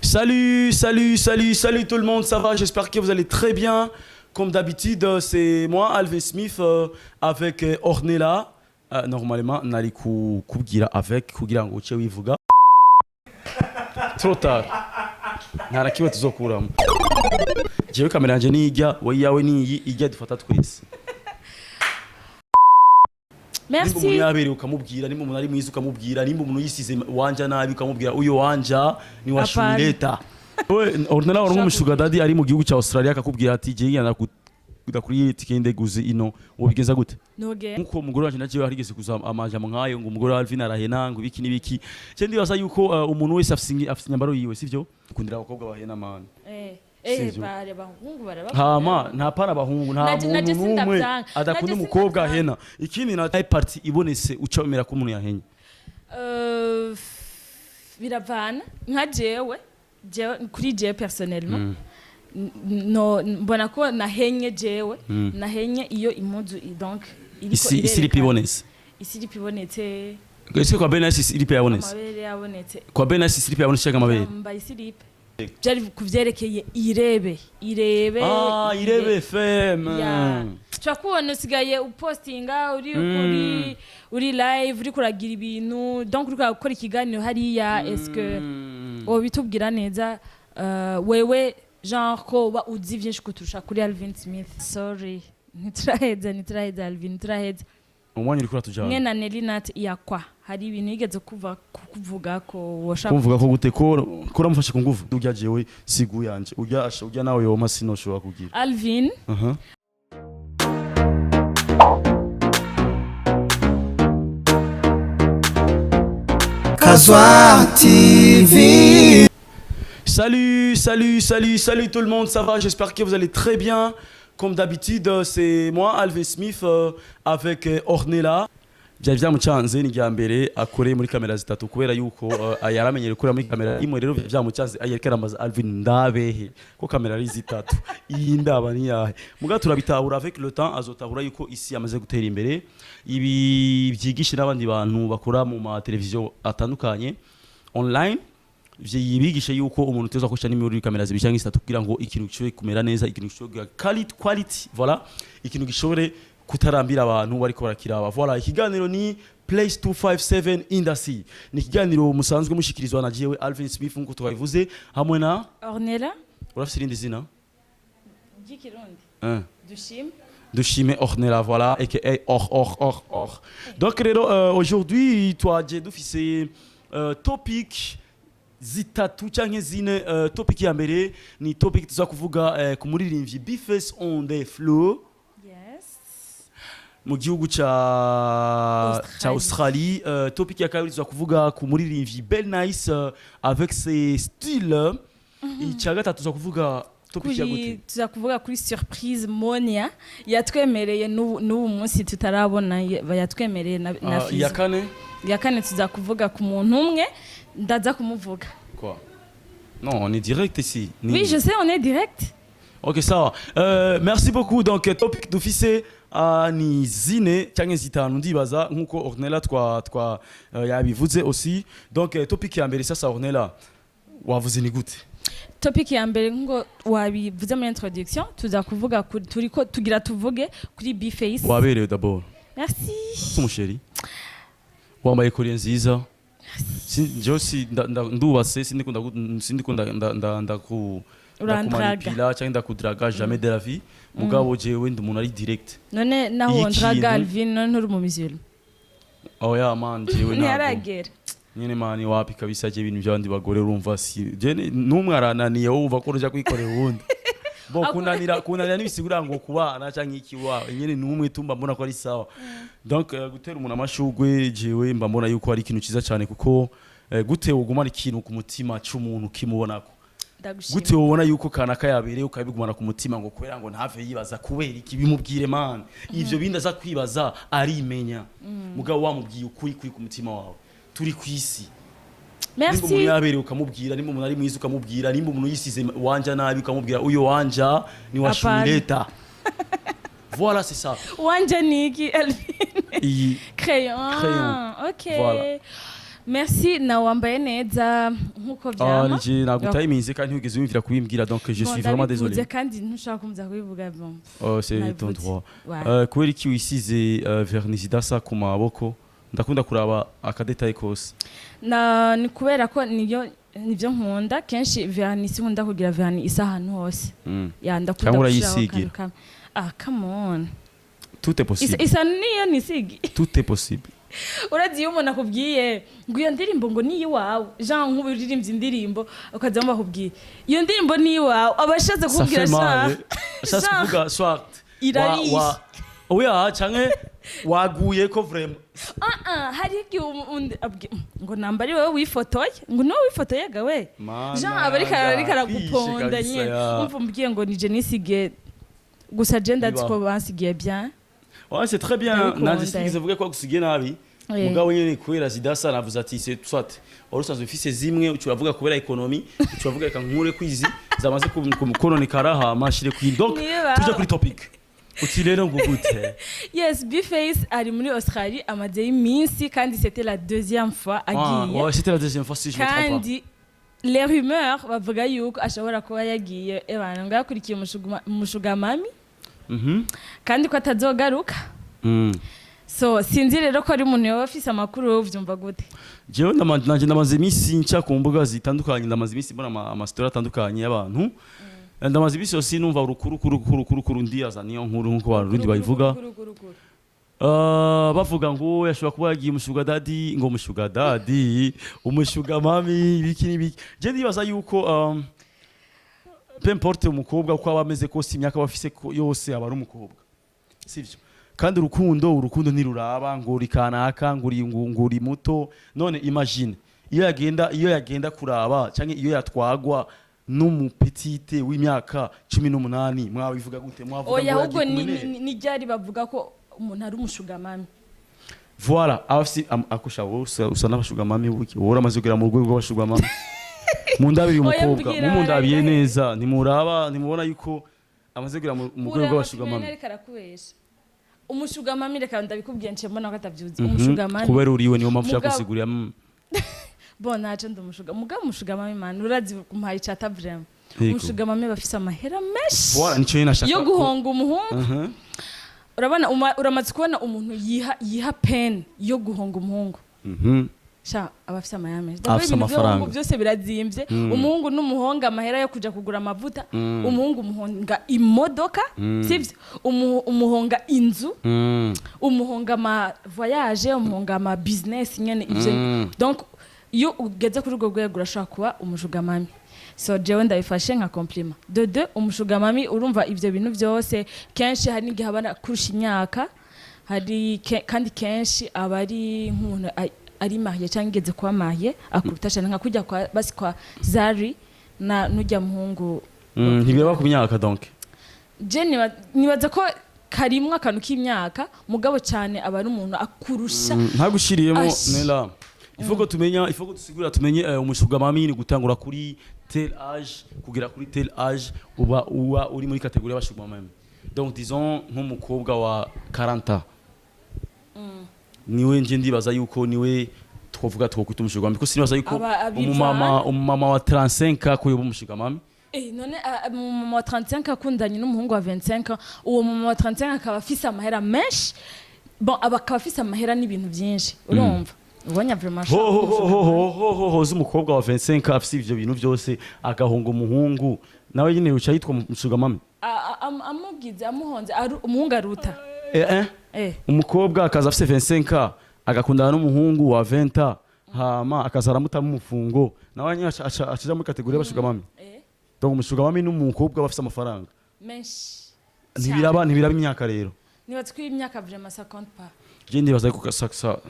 Salut tout le monde, ça va? J'espère que vous allez très bien. Comme d'habitude, c'est moi, Alvin Smith, avec Ornella. Normalement, nali kugira avec kugira ngo uce wivuga. Trop tard. Nta na kimwe tuzokuramo. Jewe kamera yanje nijya, we yawe niyi ijya dufata twese. Merci. Nimba umuntu yabereye ukamubwira, nimba umuntu ari mwiza ukamubwira, nimba umuntu yisize wanja nabi ukamubwira uyo wanja ni wa Shuleta. Ornella wari nk'umushuga daddy ari mu gihugu cya Australia akakubwira ati je yana kuri tikende guzi ino wobigenza gute? Noge. Nkuko umugore wanje naje harigeze kuza amajamo nkayo ngo umugore wa Alvin arahena ngo ibiki nibiki. Je ndibaza yuko umuntu wese afite inyambaro yiwe sivyo? Kundira abakobwa bahena man. Bare bahungu baraba. Hama nta para bahungu nta muntu numwe adakunda umukobwa ahena. Ikindi na type party ibonese ucomera ko umuntu yahenye. Biravana nka jewe kuri jewe personnellement. No mbona ko nahenye jewe nahenye iyo impuzu donc isi ripibonese Ese kwa Benasi silipe yabonetse. Amabere yabonetse. Kwa Benasi silipe yabonetse cyangwa amabere? Mbaye silipe. Byari kuvyerekeye irebe. Irebe FM. Twakubona usigaye upostinga uri live uri kuragira ibintu donc uri gukora ikiganiro hariya est-ce que bitubwira neza wewe genre ko ba uzi byinshi kuturusha kuri Alvin Smith. Sorry. Nitraheza Alvin nitraheza. Umwanya uri kuri tujana. Mwe na Nelinat yakwa hari ibintu yigeze kuvuga ko woshaka kuvuga ko gute ko ramufashe ku nguvu ujya jewe sigu yanje ujya nawe yo masino shobora kugira Alvin Kazwa TV. Salut tout le monde, ça va? J'espère que vous allez très bien. Comme d'habitude, c'est moi, Alvin Smith, avec Ornella. Byari byamucanze ni ryambere akoreye muri kamera zitatu kubera yuko yaramenyere kurira muri kamera imwe rero byamucanze ayerekana amazi Alvin ndabehe ko kamera ari zitatu iyi ndaba ni yahe muga turabitahura avec le temps azotahura yuko isi yamaze gutera imbere ibi byigisha n'abandi bantu bakora mu ma televiziyo atandukanye online yibigisha yuko umuntu uteza kwishana n'imibiri kamera zibishanga zitatu kugira ngo ikintu gishobore kumera neza ikintu gishobore quality voilà ikintu gishobore kutarambira abantu bariko barakiraba voilà ikiganiro ni Place 257 Industry ni ikiganiro musanzwe mushikirizwa na jewe Alvin Smith nkuko twabivuze hamwe na Ornella urafite irindi zina Gikirundi Dushime Ornella voilà et or donc rero aujourd'hui twaje dufise topic zitatu canke zine topic ya mbere ni topic tuza kuvuga ku muririmbyi Bface on the floor mu gihugu cha Australie topic ya kabiri tuza kuvuga ku muririmbyi Bell Nice avec ses styles icya gatatu tuza kuvuga topic ya gute tuza kuvuga kuri surprise Monia yatwemereye n'ubu munsi tutarabona yatwemereye na ya kane tuza kuvuga ku muntu umwe ndaza kumuvuga quoi non on est direct ici oui je sais on est direct ok ça va merci beaucoup donc topic d'office ni zine cyangwa zitanu ndibaza nkuko Ornella twa yabivuze aussi donc topic ya mbere sasa Ornella wavuze ni gute topic ya mbere ngo wabivuze mu introduction tuza kuvuga turiko tugira tuvuge kuri Bface waberewe d'abord merci umusheri wambaye kuri nziza Josi ndubase sindikunda urandraga cyangwa ndakudraga jamais de la vie mugabo jewe ndi umuntu ari direct none naho ndraga Alvin none uri mu mizero oya man jewe ntabwo ntiyaragera nyine mani wapi kabisa je ibintu byandi bagore urumva si je numwe arananiye wumva ko ruja kwikorera ubundi bo kunanira nibisigura ngo kubana cyangwa iki wa nyine numwe tumba mbona ko ari sawa donc gutera umuntu amashugwe jewe mba mbona yuko ari ikintu ciza cyane kuko gute ugumana ikintu ku mutima cy'umuntu kimubonako gute ubona yuko kana kayabereye ukabigumana ku mutima ngo kwera ngo ntave yibaza kubera iki bimubwire man ivyo bindi aza kwibaza arimenya mugabo wamubwiye ukuri ku mutima wawe turi kwisi merci nimba umuntu yabereye ukamubwira nimba umuntu ari mwiza ukamubwira nimba umuntu yisize wanja nabi ukamubwira uyo wanja ni wa Shuleta voilà c'est ça wanja niki Alvin crayon ok voilà merci na wambaye neza nkuko vyama nije nagutaye iminze kandi ntugeze wimvira kubimbwira donc je suis vraiment désolé kandi ntushaka kumza kubivuga bon c'est ton droit kubera iki wisize vernis idasa ku maboko ndakunda kuraba akadetaye kose ni kubera ko nivyo nkunda kenshi vernis nkunda kugira vernis isa ahantu hose ndakunda kurayisigira come on tout est possible isa niyo nisigi tout est possible urazi umuntu akubwiye ngo iyo ndirimbo ngo ni iwawe Jean nk'ubu uririmbye indirimbo ukaza bakubwiye iyo ndirimbo ni iwawe abashatse kubwira ça kuvuga soit oya canke waguye ko vraiment hari ngo namba ari wowe wifotoye ngo no wifotoye gawe Jean abari karaguponda nyene umva mbwiye ngo nije nisige gusa genda tsko bansigiye bien. Ouais, c'est très bien. Nandi sivuga ko gusigiye nabi. Mugabo nyene kwera zidasa navuze ati c'est soit urusanzwe ufise zimwe ucuravuga kubera economy ucuravuga reka nkure kwizi zamaze kukononekara ha mashire kwi donc tuje kuri topic uti rero ngo gute yes Bface ari muri Australie amaze iminsi kandi c'était la deuxième fois agiye ouais c'était la deuxième fois si je me trompe pas kandi les rumeurs bavuga yuko ashobora kuba yagiye ebana ngo yakurikiye umushugamami kandi ko atazogaruka so sinzi rero ko ari umuntu yoba afise amakuru vyumva gute jewe nanje ndamaze iminsi nca ku mbuga zitandukanye ndamaze iminsi mbona amastori atandukanye y'abantu ndamaze iminsi yose numva urukuru ndiyaza niyo nkuru nkuko barundi bayivuga bavuga ngo yashobora kuba yagiye umushuga daddy umushuga mami biki n'ibiki je ndibaza yuko peu importe umukobwa uko aba ameze kose imyaka bafise yose aba ari umukobwa sivyo kandi urukundo ntiruraba ngo rikanaka nguri muto none imagine iyo yagenda kuraba canke iyo yatwagwa n'umupetite w'imyaka 18 mwabivuga gute mwavuga oya ahubwo ni ryari bavuga ko umuntu ari umushugamami voilà afisi akusha wose usana abashugamami buki wora amaze kugera mu rwego rw'abashugamami mundabiri umukobwa mumundabiye neza nimubona yuko amaze kugera mu rwego rw'abashugamami ariko arakubesha umushugamami reka ndabikubwiye nce mbona ko atavyuzi umushugamami kubera uriwe niyo mpamvu yakusigurira bon naje umushugamami man urazi kumpaye chata vraiment umushugamami bafise amahera meshi voilà nico yinashaka yo guhonga umuhungu urabona uramaze kubona umuntu yiha pen yo guhonga umuhungu sha abafise amayame afise amafaranga byose birazimvye umuhungu n'umuhonga amahera yo kuja kugura amavuta umuhungu umuhonga imodoka sivyo umuhonga inzu umuhonga ma voyage umuhonga ma business nyene ivyo donc iyo ugeze kuri urwo rwego urashobora kuba umushugamami so jewe ndabifashe nka compliment de umushugamami urumva ivyo bintu byose kenshi hari n'igihe abana kurusha imyaka hari kandi kenshi abari nk'umuntu ari mariye cyangwa igeze kuba mariye akuruta cyane nka kujya kwa basi kwa Zari na nujya muhungu ntibiraba ku myaka donc je nibaza ko karimwe akantu k'imyaka mugabo cyane aba ari umuntu akurusha ntagushiriyemo nela il faut que tusigura tumenye umushugamami ni gutangura kuri tel âge kugera kuri tel âge uba uri muri catégorie y'abashugamami donc disons nk'umukobwa wa 40 ans niwe nje ndibaza yuko niwe twovuga twokwita umushugamami ko sinibaza yuko umumama wa 35 ko yoba umushugamami none umumama wa 35 akundanye n'umuhungu wa 25 uwo mumama wa 35 akaba afise amahera menshi bon akaba afise amahera n'ibintu byinshi urumva ubonye vraiment z'umukobwa wa 25 afise ivyo bintu byose agahonga umuhungu nawe nyine uca yitwa umushugamami amugize amuhonze umuhungu aruta umukobwa akaza afise 25 agakundana n'umuhungu wa 20 hama akaza aramutamo umufungo nawe nyine acaja muri kategori y'abashugamami donc umushugamami n'umukobwa bafise amafaranga menshi ntibiraba imyaka rero nibatse ko imyaka vraiment ça compte pas je ndibaza ko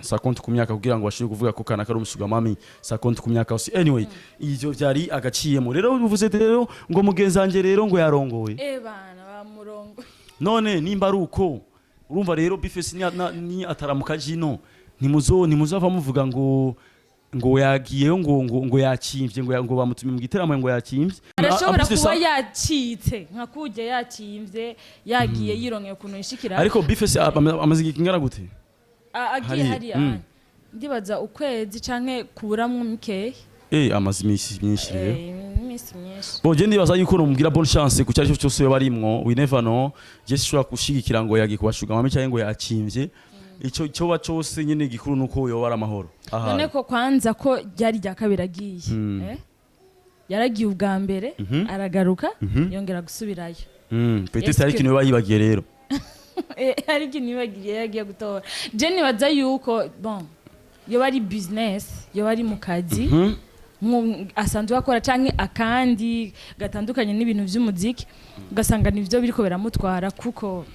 ça compte ku myaka kugira ngo bashobore kuvuga ko kana kari umushugamami ça compte ku myaka aussi anyway ivyo vyari agaciyemo rero uvuze rero ngo mugenzanje rero ngo yarongoye bana bamurongo none nimba ari uko urumva rero Bface ni ataramuka jino nimuzava muvuga ngo yagiyeyo ngo yakimvye ngo bamutumye mu giteramo ngo yakimvye arashobora kuba yacitse nka kujya yakimvye yagiye yirongeye kuntu yishikira ariko Bface amaze ikingana gute agiye hariya ndibaza ukwezi canke kuburamwo mikeyi amazi myinshi rero imisi myinshi bon je ndibaza yuko nomubwira bonne chance ku cyari cyose barimwo we never know je shobora gushigikira ngo yagi kubashuga mame cyangwa ngo yakimvye ico cyo cyose nyene gikuru nuko yo bara amahoro none ko kwanza ko ryari rya kabiri agiye yaragiye ubwa mbere aragaruka yongera gusubirayo peut-être ari kintu bayibagiye rero ari kintu bagiye yagiye gutora je nibaza yuko bon yo bari business yo bari mu kazi asanzwe akora canke akandi gatandukanye n'ibintu vy'umuziki ugasanga nivyo biriko biramutwara kuko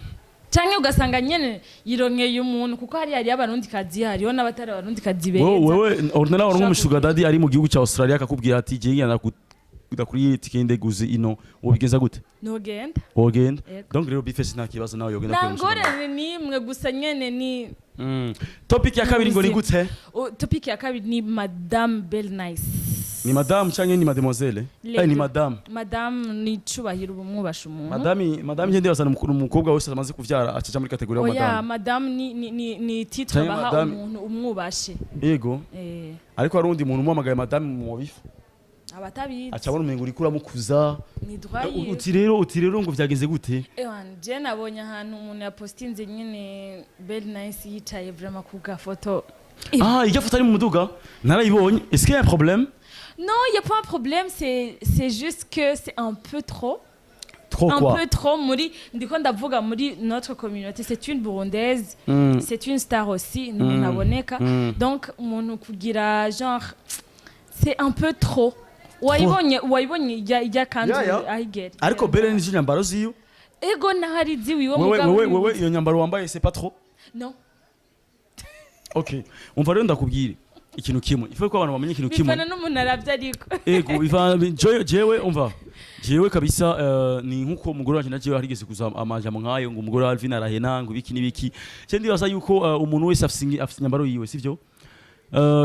canke ugasanga nyene yironkeye umuntu kuko hari abarundi kazi hariho n'abatari abarundi kazi beza wewe ordinary nk'umushuga daddy ari mu gihugu ca Australia akakubwira ati je ngenda kuri tikende guzi ino wobigenza gute nogenda wogenda donc rero bifese nta kibazo nawe yogenda kwa ngorane nimwe gusa nyene ni topic ya kabiri ngo ni gute topic ya kabiri ni Madame Belle Nice ni madame canke ni mademoiselle ni madame ni cubahiro ubumwubasha umuntu madame je ndibaza umukobwa wese amaze kuvyara acaca muri kategori ya madame madame ni titre baha umuntu umwubashe yego ariko hari undi muntu umwamagaye madame mu bifu abatabizi acabona umengo uri kuramukuza ni droit uti rero ngo vyageze gute je nabonye ahantu umuntu yapostinze nyene Belle Nice yicaye vraiment ku gafoto irya foto ari mu muduga narayibonye est-ce qu'il y a un problème? Non, il y a pas un problème, c'est juste que c'est un peu trop. Trop un quoi? Peu trop muri ndiko ndavuga muri notre communauté, c'est une burundaise, c'est une star aussi, nous n'aboneka. Donc umuntu kugira genre c'est un peu trop. Wayibonye ijya kandi ahigere. Ariko Belle ni nyambaro ziyo? Ego nahari ziwiwe mugabo. Wewe iyo nyambaro wambaye c'est pas trop? Non. OK. Umva rero ndakubwira ikintu kimwe. Ife ko abantu bamenye ikintu kimwe. Bivana n'umuntu aravye ariko. Ego bivana jewe umva. Jewe kabisa ni nkuko umugore wanje najewe harigeze kuza amajamo nkayo ngo umugore wa Alvin arahena ngo ibiki nibiki. Je ndibaza yuko umuntu wese afite nyambaro yiwe sivyo?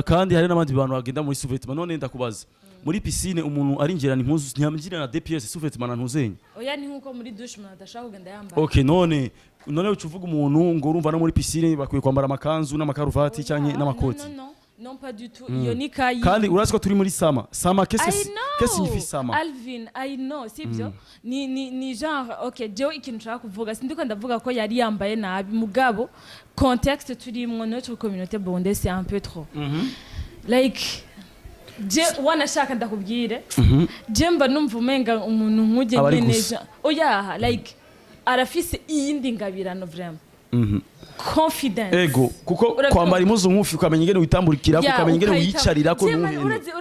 Kandi hari n'abandi bantu bagenda muri sous-vêtements none ndakubaza. Muri piscine umuntu arinjirana impuzu ntiyamjira na DPS sous-vêtements ntuzenya. Oya ni nkuko muri douche umuntu adashaka kugenda yambaye. OK none ucuvuga umuntu ngo urumva no muri piscine bakwiye kwambara amakanzu n'amakaruvati cyanye n'amakoti. Non pas du tout. Yonika kandi urazi ko turi muri sama qu'est-ce signifie sama? Alvin I know sibyo ni genre OK Joe ikintu nshaka kuvuga sindiko ndavuga ko yari yambaye nabi mugabo contexte turimwo notre communauté burundaise c'est un peu trop like je wanashaka ndakubwire je mba numva umenga umuntu nkuje neza oya like arafise iyindi ngabirano vraiment confidence ego kuko kwambara impuzu ngufi ukamenya ingene witamburikira ukamenya ingene wiyicarira ko nuhene urazi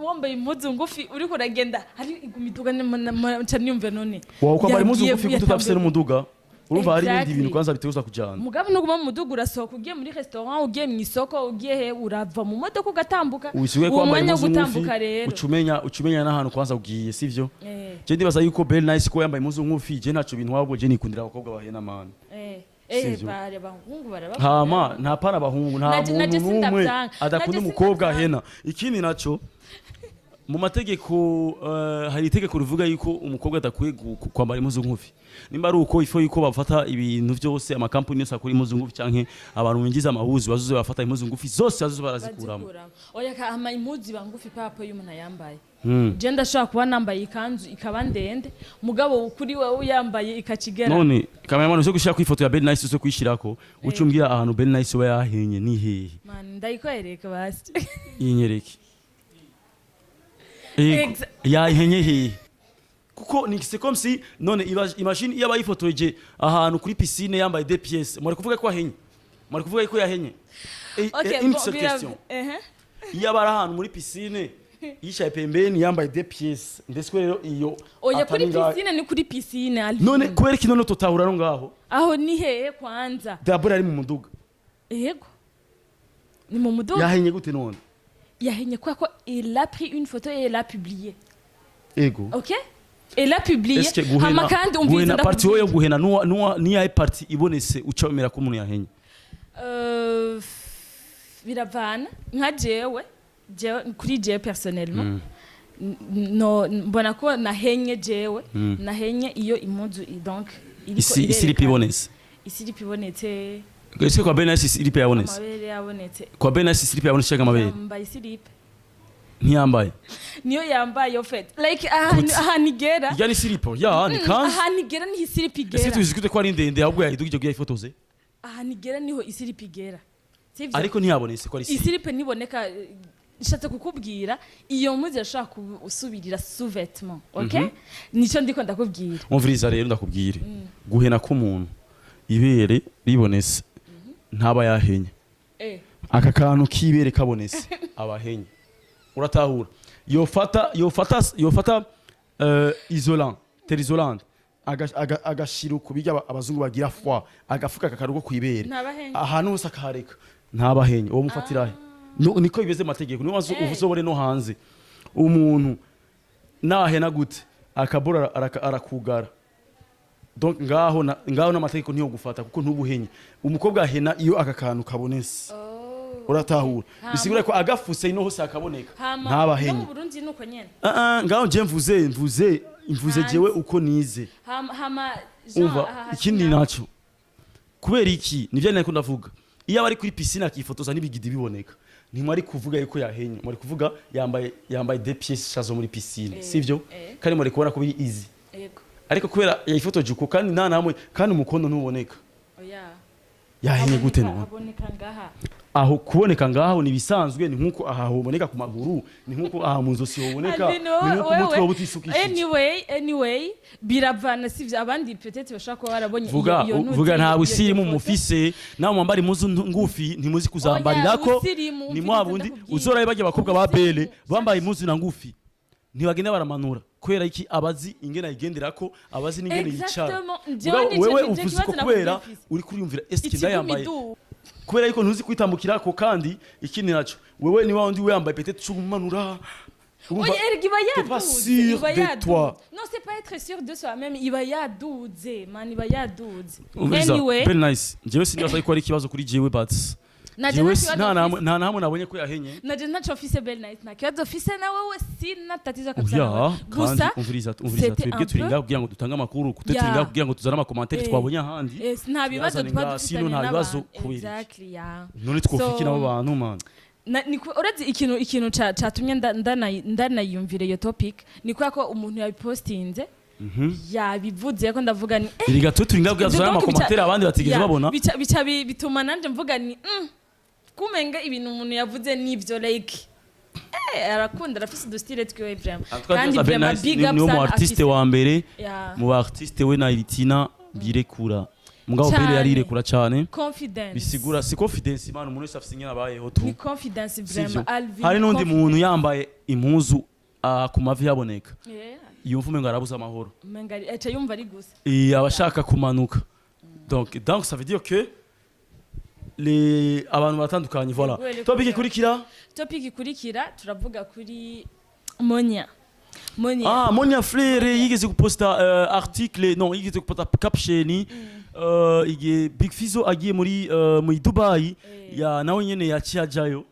wambaye impuzu ngufi uriko uragenda hari igumiduga cyanyumve none wow kwambara impuzu ngufi kututafise n'umuduga urumva hari ibindi bintu kwanza biteguza kujana mugabo no guma mu muduga urasohoka ugiye muri restaurant ugiye mu isoko ugiye he urava mu modoka ugatambuka umwanya gutambuka rero ucumenya n'ahantu kwanza ugiye sivyo je ndibaza yuko Belle Nice ko yambaye impuzu ngufi je ntaco bintu wabwo je nikundira abakobwa bahena man bare bahungu baraba hama nta pana bahungu nta muntu numwe adakunda umukobwa ahena ikindi naco mu mategeko hari itegeko rivuga yuko umukobwa adakwiye kwambara impuzu ngufi nimba ari uko ifo yuko bafata ibintu byose amakampani yose akora impuzu ngufi canke abantu binjiza amahuzi bazuze bafata impuzu ngufi zose bazuze barazikuramo oya ka ama impuzu bangufi papo y'umuntu yambaye je ndashaka kuba nambaye ikanzu ikaba ndende mugabo kuri wewe yambaye ikakigera none kamera cyo gushaka kwifoto ya Belle Nice cyo kwishirako ucumbwira ahantu Belle Nice we yahenye ni hehe man ndayikwereka basi yinyereke yahenye hehe kuko ni c'est comme si none imagine iyo abayifotoje ahantu kuri piscine yambaye des pièces muri kuvuga ko ahenye muri kuvuga ko yahenye une seule question iyo abara ahantu muri piscine yishaye pembeni yambaye des pièces ndetse rero iyo oya kuri piscine ni kuri piscine none kubera iki none tutahura no ngaho aho ni hehe kwanza dabura ari mu muduga yego ni mu muduga yahenye gute none yahenye quoi il a pris une photo et il l'a publiée ego OK et l'a publié hama kandi umviza parti yo guhena ni ya parti ibonese ucomera ko umuntu yahenye biravana nka jewe kuri jewe personnellement no mbona ko nahenye jewe nahenye iyo impuzu donc isi ripibonese isi ripibonetse ese kwa Ben Nice slip yabonetse amabere yabonetse kwa Ben Nice slip yabonetse cyangwa amabere yambaye slip ntiyambaye niyo yambaye ofet like ahantu igera ya ni slip ya ni kanzu ahantu igera niho slip ese igera tuzikute ko ari ndende ahubwo yahidugije kugira ifotoze ahantu igera niho slip igera sivyo ariko ntiyabonetse ko ari slip slip niboneka ishatse kukubwira iyo muzi yashaka usubirira sous-vêtement okay nico ndiko ndakubwira umviriza rero ndakubwire guhena k'umuntu ibere ribonetse ntaba yahenye aka kantu k'ibere kabonetse abahenye uratahura yofata isolant terisolante agashira kubijya abazungu bagira foi agafuka kakarugo kwibere ahantu hose akahareka ntabahenye uwo mufatirahe niko bibeze amategeko niyo uzobore no hanze umuntu nahena gute akabura arakugara donc ngaho n'amategeko niyo gufata kuko ntubuhenye umukobwa ahena iyo aka kantu kabonese uratahura bisigura ko agafuse ino hose akaboneka ntabahenye mu Burundi nuko nyene ngaho je mvuze jewe uko nize umva ikindi naco kubera iki nivyo nari ko ndavuga iyo bari kuri piscine akifotoza n'ibigidi biboneka ntimwari kuvuga yuko yahenye mwari kuvuga yambaye des pièces chazo muri piscine sivyo kandi mwari kubona ko biri easy ariko kubera yayifotoje uko kandi nta namwe kandi umukondo ntuboneka yahenye gute no aho kuboneka ngaho nibisanzwe ni nkuko aha hoboneka ku maguru ni nkuko aha mu nzosi hoboneka ni nkuko umutwe wobutisukishije anyway biravana sivyo abandi peut-être bashaka kuba barabonye iyo nuzi vuga nta busiri mu mufise nawe mwambari muzu ngufi ntimuzi kuzambarirako ni mwabundi uzoraye bajya bakobwa ba bele bambaye muzu na ngufi ntibagenda baramanura kwera iki abazi ingena igenderako abazi n'ingene yicara wewe uvuze ko kwera uri kuriyumvira eski ndayambaye kubera yuko ntuzi kwitambukira ko kandi ikindi naco wewe ni wandi wambaye peut-être chumanura Oui, il va sûr de toi. Non, c'est pas être sûr de soi-même, il va y a 12, man, il va y a 12. Anyway, very nice. Jewe sinyaza ko ari kibazo kuri jewe but jewe nta namwe nabonye ko yahenye. Naje nacho office belle night na kibazo office na wewe sina tatizo kabisa. Gusa umviriza twebwe turinga kugira ngo dutange amakuru kutetringa kugira ngo tuzana ama commentaire twabonye ahandi. Nta bibazo twabifitanye nta bibazo kubiri. Exactly, yeah. None twofiki nabo bantu man. Uretse ikintu catumye ndanayumvira iyo topic ni kwa ko umuntu yabipostinze yabivuze ko ndavuga ni iriga turinga bwazana ama commentaire abandi batigeze babona bica bituma nanje mvuga ni kumenga ibintu umuntu yavuze nivyo like arakunda arafise du style twe vraiment kandi vraiment big up sana artiste wa mbere mu artiste we na Iritina birekura mugabo bere yarirekura cyane confidence bisigura si confidence imana umuntu wese afise nyina bayeho tu ni confidence vraiment Alvin hari nundi muntu yambaye impuzu ku mavi yaboneka yumva umenga arabuza amahoro umenga acha yumva ari gusa abashaka kumanuka donc ça veut dire que les abantu batandukanye voilà topic ikurikira turavuga kuri Monia Monia frère yigeze guposta article non yigeze guposta caption ige Big Fizzo agiye muri Dubai ya nawe nyene yaciajayo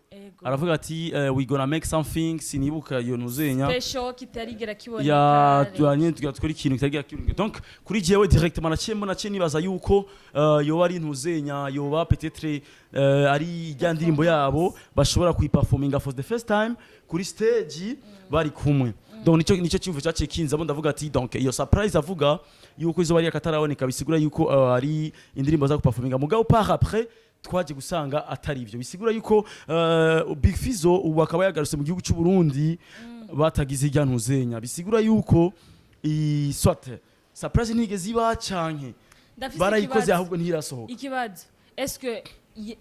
aravuga ati we gonna make something sinibuka yo nuzenya special kitarigera kiboneka ya twanye tugatwara ikintu kitarigera kiboneka donc kuri jewe directement naciye nibaza yuko yo ari ntuzenya yoba peut-être ari ya ndirimbo yabo bashobora kuyiperforminga for the first time kuri stage bari kumwe donc nico cyumva cyaciye kinza bo ndavuga ati donc iyo surprise avuga yuko izo bari akataraboneka bisigura yuko ari indirimbo za kuperforminga mugabo par après twaje gusanga atari ivyo bisigura yuko Big Fizzo ubu akaba yagarutse mu gihugu cy'u Burundi batagize irya ntuzenya bisigura yuko soit surprise ntigeze iba canke barayikoze ahubwo ntirasohoka ikibazo est-ce que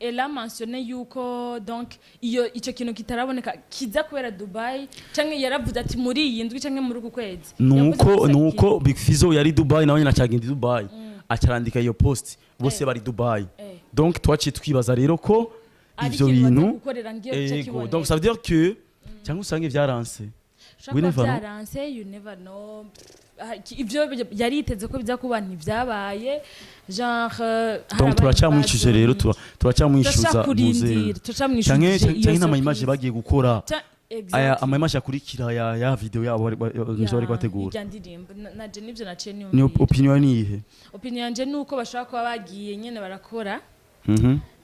elle a mentionné yuko donc ico kintu kitaraboneka kiza kubera Dubai canke yaravuze ati muri iyi ndwi canke muri uku kwezi nuko Big Fizzo yari Dubai nawe nyina cyagenda Dubai acarandika iyo post bose bari Dubai donc twaciye twibaza rero ko ivyo bintu donc ça veut dire que cyangwa usange vyaranse you never know ivyo yariteze ko biza kuba ntivyabaye genre donc turacamwishije rero turacamwishuza muze canke nama image bagiye gukora aya ama image akurikira ya video yabo bari bategura naje nivyo naciye nyumva ni opinion ni ihe opinion yanje nuko bashaka kuba bagiye nyene barakora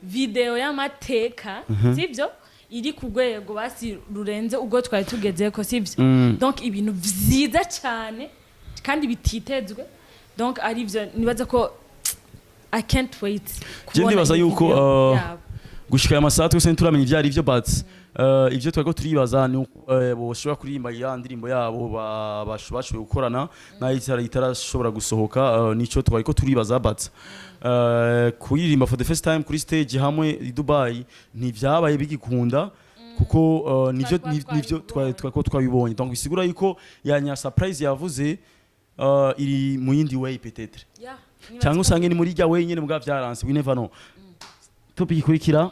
video y'amateka sibyo iri ku rwego basi rurenze ubwo twari tugezeko sibyo donc ibintu vyiza cyane kandi bititezwe donc ari byo nibaza ko I can't wait je ndibaza yuko gushika amasaha twese turamenya ivyari ivyo but ivyo twari ko turibaza ni boshobora kuririmba ya ndirimbo yabo bashoboye gukorana nayo itarashobora gusohoka nico twari ko turibaza but kuririmba for the first time kuri stage hamwe i Dubai ntivyabaye bigikunda kuko nivyo twari ko twabibonye donc bisigura yuko yanya surprise yavuze iri mu yindi way peut-être cyangwa usange ni muri rya way nyene mugabo vyaranse we never know topic ikurikira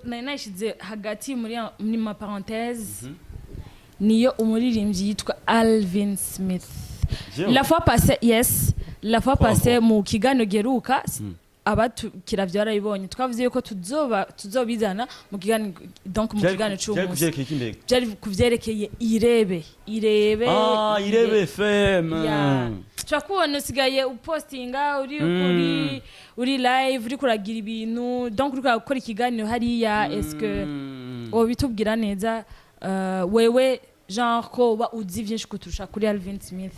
nanashize hagati muri ma parenthèse niyo umuririmbyi yitwa Alvin Smith la fois passée mu kigano geruka abatukira vyarabibonye twavuze yuko tuzobizana mu kigano donc mu kigano cy'umunsi byari kuvyerekeye irebe FM twakubona usigaye upostinga uri live uri kuragira ibintu donc uri gukora ikiganiro hariya est-ce que bitubwira neza wewe genre ko ba uzi vyinshi kuturusha kuri Alvin Smith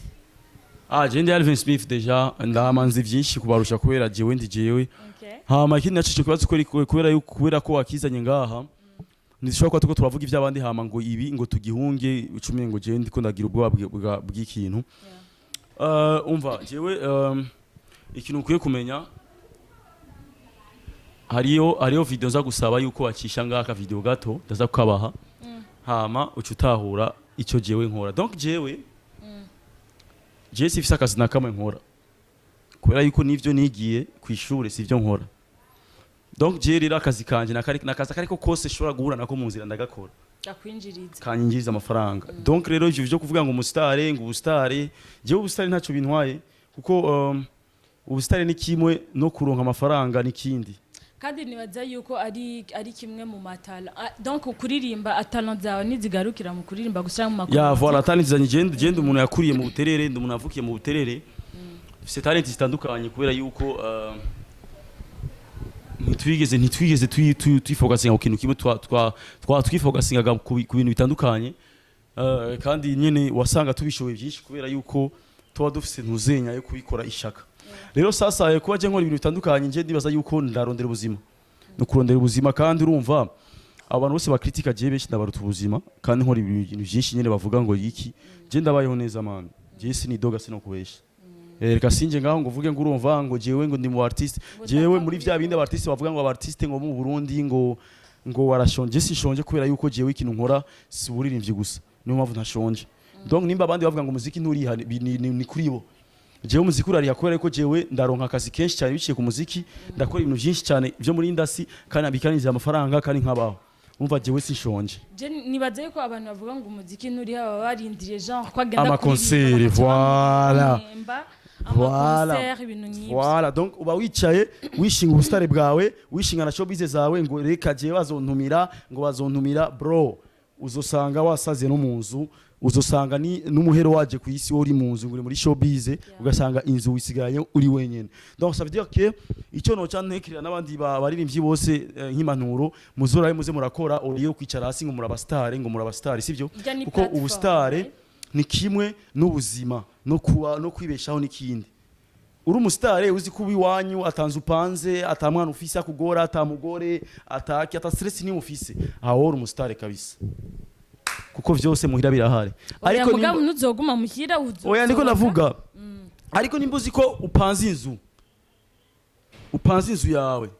je Alvin Smith deja ndamanzi vyinshi kubarusha kubera jewe ndi jewe hama ikindi nacice kubaza kubera ko wakizanye ngaha nishobora kwa tuko turavuga ivy'abandi hama ngo ibi ngo tugihunge ucumye ngo je ndiko ndagira ubwoba bw'ikintu umva jewe ikintu ukwiye kumenya hariyo video za gusaba yuko wacisha ngaka video gato ndaza kukabaha hama ucutahura ico jewe nkora donc jewe sifise akazi na kamwe nkora kubera yuko nivyo nigiye kwishure sivyo nkora donc je rero akazi kanje nakazi kariko kose shobora guhura nako mu nzira ndagakora kanyinjiriza amafaranga donc rero ivyo byo kuvuga ngo umusitare ngo ubustare jewe ubustare ntaco bintwaye kuko ubustare ni kimwe no kuronka amafaranga nikindi kandi nibaza yuko ari kimwe mu matala donc kuririmba atalent zawe nizigarukira mu kuririmba gushyira mu makuru voilà talent zanye gende umuntu yakuriye mu buterere umuntu avukiye mu buterere dufite talent zitandukanye kubera yuko ntitwigeze twifokasinga ku kintu kimwe twifokasingaga ku bintu bitandukanye kandi nyene wasanga tubishoboye byinshi kubera yuko tuba dufite ntuzenya yo kubikora ishaka rero sasa kuba je nkora ibintu bitandukanye nje ndibaza yuko ndarondera ubuzima no kurondera ubuzima kandi urumva abantu bose bakritika je benshi ndabaruta ubuzima kandi nkora ibintu byinshi nyene bavuga ngo yiki je ndabayeho neza man je sinidoga sino kubesha reka sinje ngaho ngo uvuge ngo urumva ngo jewe ngo ndi mu artiste jewe muri vya bindi abartiste bavuga ngo abartiste ngo mu Burundi ngo warashonje sinshonje kubera yuko jewe ikintu nkora si buririmbye gusa niyo mpamvu ntashonje donc nimba abandi bavuga ngo umuziki nturiha ni kuri bo jewe umuziki urariha kubera ko jewe ndaronka akazi kenshi cyane biciye ku muziki ndakora ibintu byinshi cyane byo muri industry kandi abikaniriza amafaranga kandi nkabaho umva jewe sinshonje je nibaze ko abantu bavuga ngo umuziki nturiha baba barindiriye genre kwagenda ama concert voilà donc uba wicaye wishinga ubustare bwawe wishinga na showbiz zawe ngo reka jewe bazontumira bro uzosanga wasaze no munzu uzosanga ni n'umuhero waje ku isi uri munzu nguri muri showbiz ugasanga inzu wisigaye uri wenyene donc ça veut dire que icyo no cantekirira n'abandi baririmbyi bose nk'impanuro muzoraye muze murakora uriyo kwicara hasi ngo murabastare sivyo kuko ubustare ni kimwe n'ubuzima no kwibeshaho nikindi uri umusitare uzi kuba iwanyu atanze upanze atamwana ufise akugora atamugore ata stress ni ufise aho uri umusitare kabisa kuko vyose muhira birahari ariko nimba nuzoguma muhira oya ndiko navuga ariko nimba uzi ko upanze inzu yawe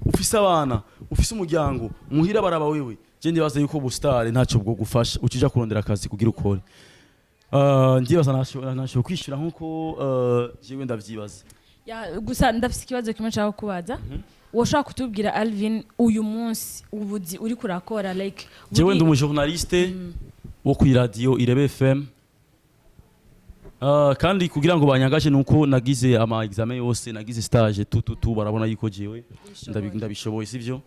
ufise abana ufise umuryango muhira baraba wewe je ndibaza yuko ubustare ntacyo bwo gufasha ukija kurondera akazi kugira ukore ndibaza nasho kwishura nkuko jewe ndavyibaza gusa ndafise ikibazo kimwe nshaka kubaza woshaka kutubwira Alvin uyu munsi ubuzi uri kurakora like jewe ndi umujournaliste wo ku radio Irebe FM kandi kugira ngo banyangaje nuko nagize ama examen yose nagize stage tu barabona yuko jewe ndabishoboye sivyo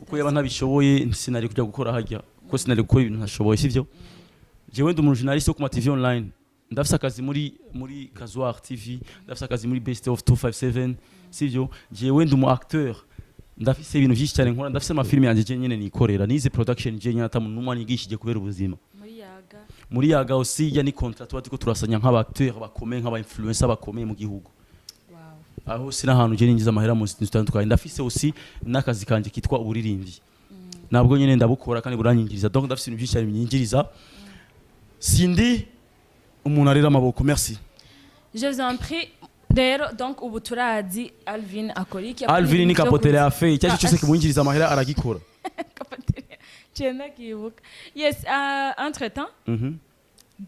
uko yaba ntabishoboye sinari kujya gukora hajya ko sinari gukora ibintu ntashoboye sivyo jewe ndi umujournaliste wo ku TV online ndafise akazi muri Kazuar TV, ndafise akazi muri Best of 257, sivyo jewe ndi umu acteur, ndafise ibintu byinshi cyane nkora, ndafise amafilime yanje je nyene nikorera, nize production je nyata mu numwe nigishije kubera ubuzima muri yaga aussi ya ni contrat tuba turasanya nk'aba acteur bakomeye nk'aba influencer bakomeye mu gihugu. Aho sina ahantu je ninjiza amahera mu zitandukanye, ndafise aussi n'akazi kanje kitwa uburirimbyi, nabwo nyene ndabukora kandi buranyingiriza, donc ndafise ibintu byinshi cyane binyingiriza. Sindi umuntu arera amaboko. Merci. Je vous en prie. Rero donc ubu turazi Alvin akora iki? Alvin ni kapotele afe icyo cyose kimwingiriza amahera aragikora. Kapotele cyenda kibuka. Yes, entre temps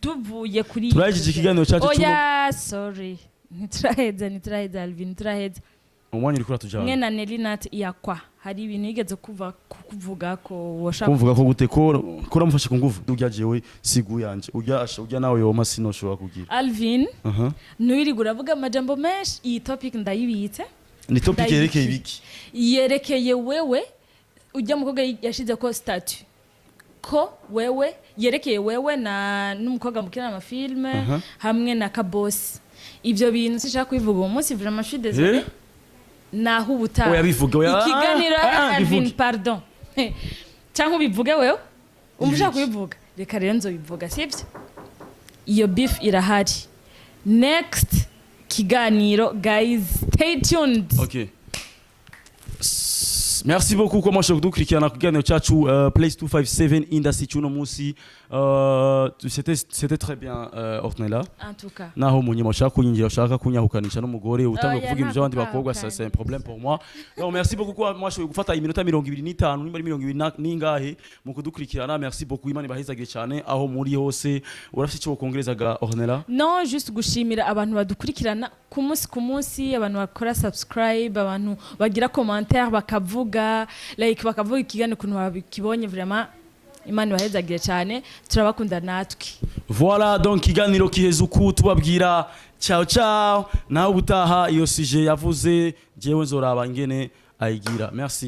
tuvuye kuri turajije ikiganiro cyacu cy'ubu. Oya, sorry, nituraheza Alvin, turaheza umwanya uri kura tujana mwe na Nelinat yakwa hari ibintu yigeze kuvuga ko washaka kumvuga ko gute ko ramufashe ku nguvu urya jewe sigu yanje urya nawe yoma sinoshobora kugira. Alvin nuiri guravuga amajambo menshi, iyi topic ndayibitse. Ni topic yerekeye ibiki? Yerekeye wewe ujya mukobwa yashize ko statut ko wewe yerekeye wewe na n'umukobwa mukina amafilme hamwe na kabosi. Ibyo bintu sishaka kubivuga uwo munsi, vraiment je suis désolé. Naho ubutaha oya bivuge oya ikiganiro Alvin pardon cyangwa ubivuge wewe umushaka kubivuga, reka rero nzobivuga sibyo. Iyo beef irahari. Next kiganiro guys, stay tuned. Okay. Merci beaucoup kwa mwasho kudukurikirana kuganiro cyacu Place 257 Industry cyuno munsi. C'était très bien Ornella. En tout cas. Naho munyuma ushaka kunyingira ushaka kunyahukanisha n'umugore utanga kuvuga ibyo abandi bakobwa, c'est un problème pour moi. Donc merci beaucoup kwa mwasho gufata iminota 25 nimba 20 ningahe mu kudukurikirana. Merci beaucoup, Imana ibahezagire cyane aho muri hose. Urafite cyo kongerezaga Ornella? Non, juste gushimira abantu badukurikirana ku munsi, abantu bakora subscribe, abantu bagira commentaire bakavuga like bakavuga ikiganiro kuntu babikibonye, vraiment Imana ibahezagire cyane, turabakunda natwe. Voilà, donc kiganiro kihezuku tubabwira ciao ciao, naho ubutaha iyo sujet yavuze jewe nzoraba ngene ayigira. Merci.